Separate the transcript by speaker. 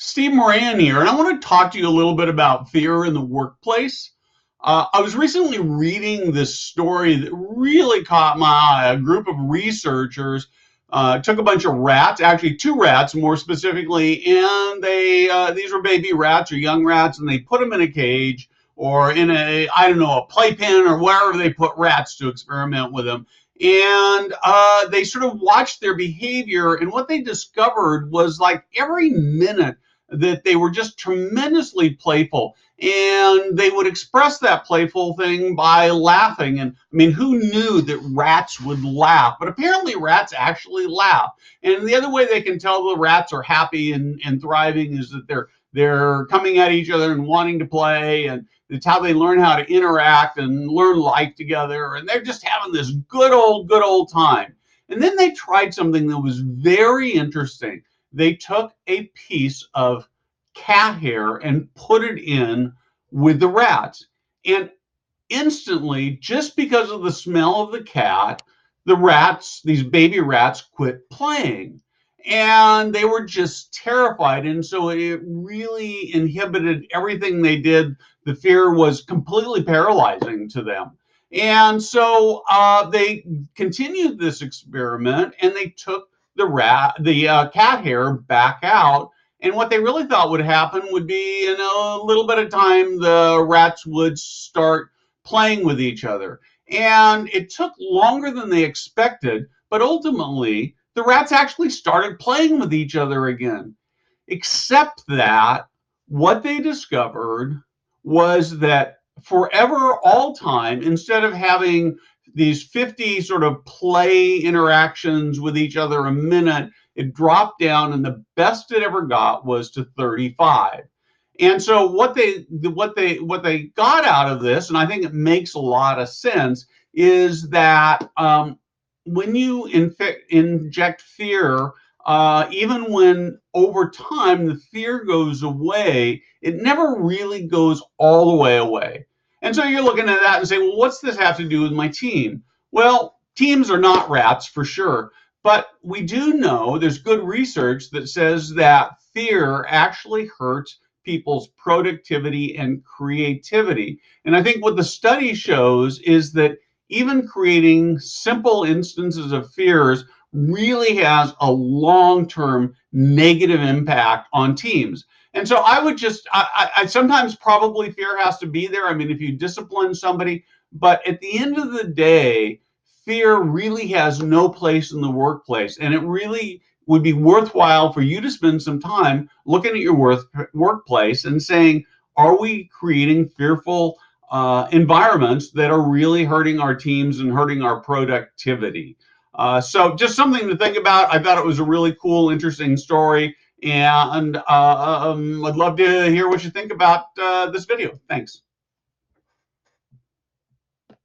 Speaker 1: Steve Moran here, and I want to talk to you a little bit about fear in the workplace. I was recently reading this story that really caught my eye. A group of researchers took a bunch of rats, actually two rats more specifically, and these were baby rats or young rats, and they put them in a cage or in a, I don't know, a playpen or wherever they put rats to experiment with them. And they sort of watched their behavior, and what they discovered was like every minute that they were just tremendously playful, and they would express that playful thing by laughing. And I mean, who knew that rats would laugh? But apparently rats actually laugh. And the other way they can tell the rats are happy and thriving is that they're coming at each other and wanting to play, and it's how they learn how to interact and learn life together, and they're just having this good old time. And then they tried something that was very interesting. They took a piece of cat hair and put it in with the rats. And instantly, just because of the smell of the cat, the rats, these baby rats, quit playing. And they were just terrified. And so it really inhibited everything they did. The fear was completely paralyzing to them. And so they continued this experiment, and they took the cat hair back out. And what they really thought would happen would be in a little bit of time, the rats would start playing with each other. And it took longer than they expected, but ultimately, the rats actually started playing with each other again. Except that what they discovered was that forever, all time, instead of having these 50 sort of play interactions with each other a minute, it dropped down, and the best it ever got was to 35. And so what they got out of this, and I think it makes a lot of sense, is that when you inject fear, even when over time the fear goes away, it never really goes all the way away. And so you're looking at that and say, well, what's this have to do with my team? Well, teams are not rats for sure, but we do know there's good research that says that fear actually hurts people's productivity and creativity. And I think what the study shows is that even creating simple instances of fears really has a long-term negative impact on teams. And so I would just, I sometimes probably fear has to be there. I mean, if you discipline somebody, but at the end of the day, fear really has no place in the workplace. And it really would be worthwhile for you to spend some time looking at your workplace and saying, are we creating fearful environments that are really hurting our teams and hurting our productivity? So just something to think about. I thought it was a really cool, interesting story, and I'd love to hear what you think about this video. Thanks.